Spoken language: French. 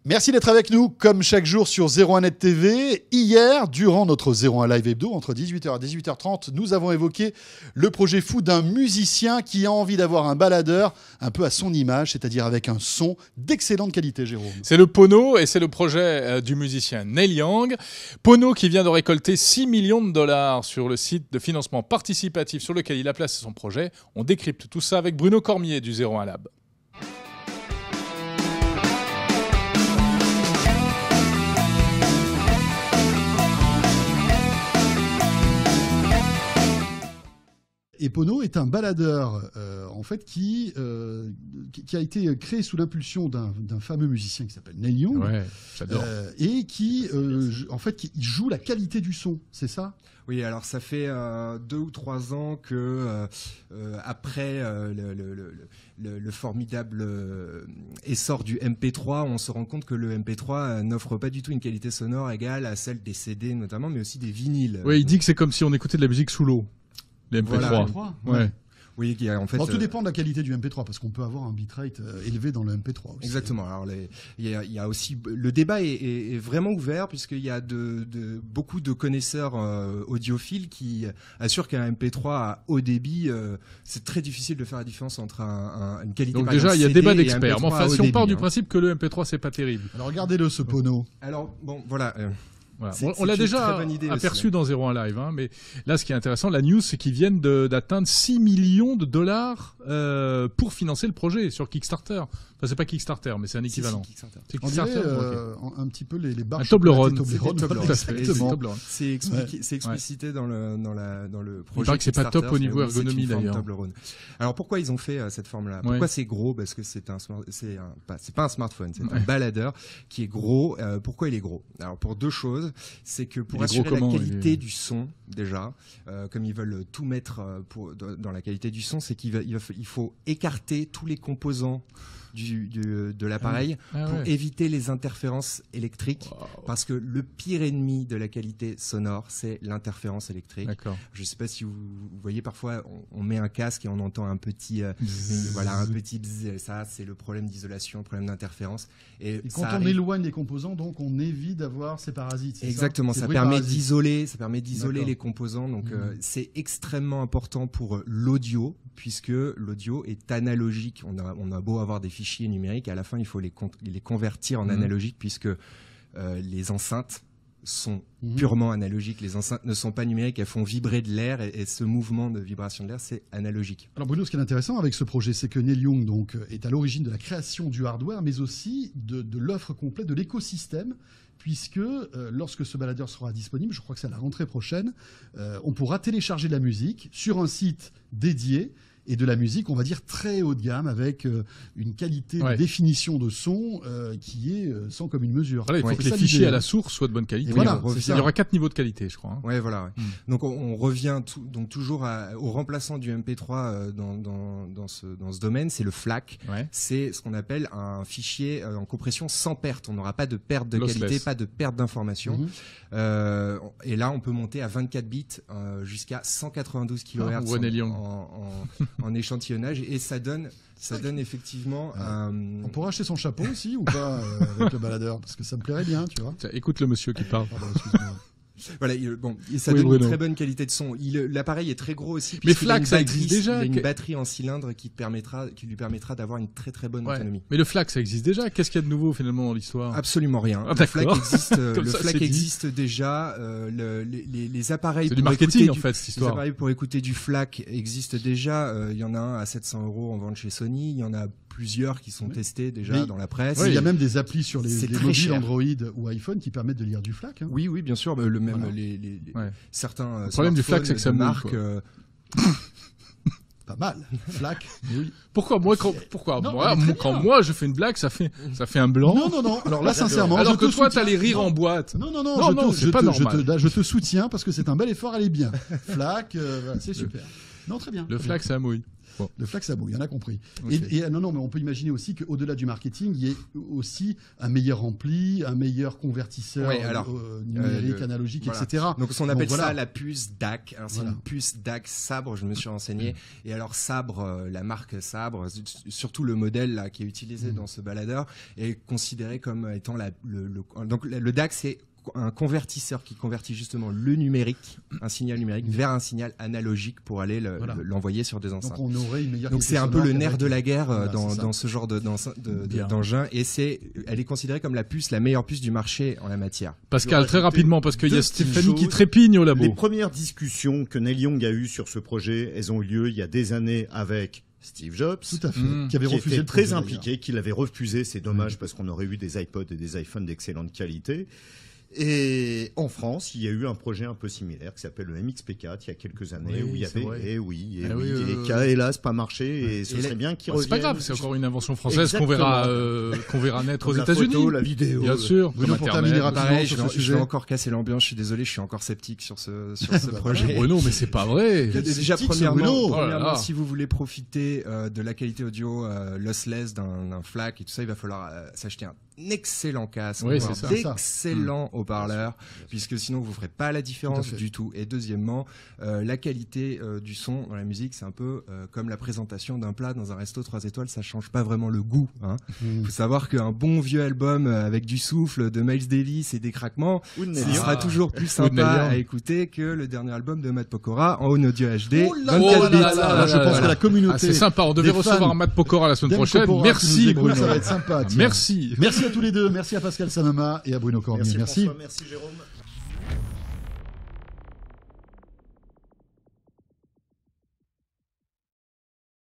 Merci d'être avec nous, comme chaque jour sur 01net TV. Hier, durant notre 01 Live Hebdo, entre 18h et 18h30, nous avons évoqué le projet fou d'un musicien qui a envie d'avoir un baladeur un peu à son image, c'est-à-dire avec un son d'excellente qualité, Jérôme. C'est le Pono et c'est le projet du musicien Neil Young. Pono qui vient de récolter 6 millions de dollars sur le site de financement participatif sur lequel il a placé son projet. On décrypte tout ça avec Bruno Cormier du 01 Lab. Et Pono est un baladeur en fait qui a été créé sous l'impulsion d'un fameux musicien qui s'appelle Neil Young, ouais, j'adore. Et qui en fait qui joue la qualité du son, c'est ça? Oui, alors ça fait 2 ou 3 ans que après le formidable essor du MP3, on se rend compte que le MP3 n'offre pas du tout une qualité sonore égale à celle des CD notamment, mais aussi des vinyles. Oui, il dit que c'est comme si on écoutait de la musique sous l'eau. Les MP3. Voilà, ouais. Oui, en fait. Bon, tout dépend de la qualité du MP3 parce qu'on peut avoir un bitrate élevé dans le MP3 aussi. Exactement. Alors il y a aussi le débat est vraiment ouvert puisqu'il y a beaucoup de connaisseurs audiophiles qui assurent qu'un MP3 à haut débit, c'est très difficile de faire la différence entre une qualité. Donc déjà il y a débat d'experts. Enfin, si on part du principe que le MP3 c'est pas terrible. Alors regardez-le ce Pono. Alors bon voilà. Voilà. On l'a déjà aperçu dans 01 Live, hein, mais là, ce qui est intéressant, la news, c'est qu'ils viennent d'atteindre 6 millions de dollars pour financer le projet sur Kickstarter. Enfin, c'est pas Kickstarter, mais c'est un équivalent. C'est Kickstarter. Un petit peu les barres. Un Toblerone. C'est explicité dans le projet. Il paraît que c'est pas top au niveau ergonomie d'ailleurs. Alors pourquoi ils ont fait cette forme-là? Pourquoi c'est gros? Parce que c'est pas un smartphone, c'est un baladeur qui est gros. Pourquoi il est gros? Alors pour deux choses. C'est que pour assurer la qualité du son, déjà, comme ils veulent tout mettre dans la qualité du son, c'est il faut écarter tous les composants de l'appareil pour éviter les interférences électriques, parce que le pire ennemi de la qualité sonore, c'est l'interférence électrique. Je ne sais pas si vous voyez, parfois on met un casque et on entend un petit un petit bzzz, ça c'est le problème d'isolation, le problème d'interférence. Et quand on éloigne les composants, donc on évite d'avoir ces parasites. Exactement, ça permet d'isoler les composants. Donc c'est extrêmement important pour l'audio, puisque l'audio est analogique. On a beau avoir des fichiers numériques, à la fin il faut les convertir en analogique, puisque les enceintes sont purement analogiques. Les enceintes ne sont pas numériques, elles font vibrer de l'air, et ce mouvement de vibration de l'air, c'est analogique. Alors Bruno, ce qui est intéressant avec ce projet, c'est que Neil Young donc, est à l'origine de la création du hardware, mais aussi de l'offre complète de l'écosystème, puisque lorsque ce baladeur sera disponible, je crois que c'est à la rentrée prochaine, on pourra télécharger de la musique sur un site dédié, et de la musique, on va dire, très haut de gamme, avec une qualité de définition de son qui est sans commune mesure. Voilà, il faut que les fichiers à la source soient de bonne qualité. Voilà, il y aura 4 niveaux de qualité, je crois. Ouais, voilà. Donc on revient donc toujours au remplaçant du MP3 dans ce domaine, c'est le FLAC. C'est ce qu'on appelle un fichier en compression sans perte. On n'aura pas de perte de qualité, pas de perte d'information. Et là, on peut monter à 24 bits jusqu'à 192 kHz en échantillonnage, et ça donne effectivement On pourra acheter son chapeau aussi ou pas avec le baladeur, parce que ça me plairait bien, tu vois. Écoute le monsieur qui parle. Pardon, excuse-moi. Voilà, ça donne une très bonne qualité de son. L'appareil est très gros aussi. Mais FLAC, ça existe déjà. Il a une batterie en cylindre qui lui permettra d'avoir une très très bonne autonomie. Mais le FLAC, ça existe déjà. Qu'est-ce qu'il y a de nouveau finalement dans l'histoire? Absolument rien. Le FLAC existe déjà. Les appareils. C'est du marketing en fait cette histoire. Les appareils pour écouter du FLAC existent déjà. Il y en a un à 700 € en vente chez Sony. Il y en a plusieurs qui sont testés déjà dans la presse. Il y a même des applis sur les mobiles Android ou iPhone qui permettent de lire du FLAC. Oui, bien sûr. Certains. Le problème du FLAC, c'est que ça marque. Pas mal, FLAC. Oui. Pourquoi moi quand moi je fais une blague, ça fait un blanc. Non. Alors là, sincèrement, alors que toi t'allais rire en boîte. Non, c'est pas normal. Je te soutiens parce que c'est un bel effort, elle est bien. FLAC, c'est super. Non, très bien. Le FLAC, c'est un mouille. De Flac Sabot, il y en a compris. Okay. Et non, mais on peut imaginer aussi qu'au-delà du marketing, il y ait aussi un meilleur ampli, un meilleur convertisseur numérique, analogique, voilà. etc. Donc on appelle ça la puce DAC. C'est une puce DAC Sabre, je me suis renseigné. Et alors Sabre, la marque Sabre, surtout le modèle là, qui est utilisé dans ce baladeur, est considéré comme étant donc le DAC, c'est un convertisseur qui convertit justement le numérique, un signal numérique, vers un signal analogique pour aller l'envoyer sur des enceintes. Donc on aurait une meilleure. Donc c'est un peu le nerf de la guerre dans ce genre d'engin, et elle est considérée comme la meilleure puce du marché en la matière. Pascal, très rapidement, parce qu'il y a Stéphanie qui trépigne au labo. Les premières discussions que Neil Young a eues sur ce projet, elles ont eu lieu il y a des années avec Steve Jobs, tout à fait, qui avait refusé, était très impliqué, qui l'avait refusé. C'est dommage parce qu'on aurait eu des iPods et des iPhones d'excellente qualité. Et en France, il y a eu un projet un peu similaire qui s'appelle le MXP4 il y a quelques années, où il y avait, et qui a hélas pas marché, et ce serait bien qu'il revienne. C'est pas grave, c'est encore une invention française qu'on verra naître aux États-Unis. La photo, la vidéo, bien sûr. Bruno, pour terminer rapidement sur ce sujet, je vais encore casser l'ambiance. Je suis désolé, je suis encore sceptique sur ce projet. Bruno, mais c'est pas vrai. Déjà premièrement, si vous voulez profiter de la qualité audio lossless d'un FLAC et tout ça, il va falloir s'acheter un excellent casque, d'excellents haut-parleurs, puisque sinon vous ferez pas la différence du tout. Et deuxièmement, la qualité du son dans la musique, c'est un peu comme la présentation d'un plat dans un resto 3 étoiles, ça change pas vraiment le goût. Faut savoir qu'un bon vieux album avec du souffle de Miles Davis et des craquements, il sera toujours plus sympa à écouter que le dernier album de Matt Pokora en audio HD. Je pense que la communauté, c'est sympa. On devait recevoir Matt Pokora la semaine prochaine. Merci Bruno. Ça va être sympa. Merci. Merci à tous les deux. Merci à Pascal Sanoma et à Bruno Cormier. Merci. Merci Jérôme.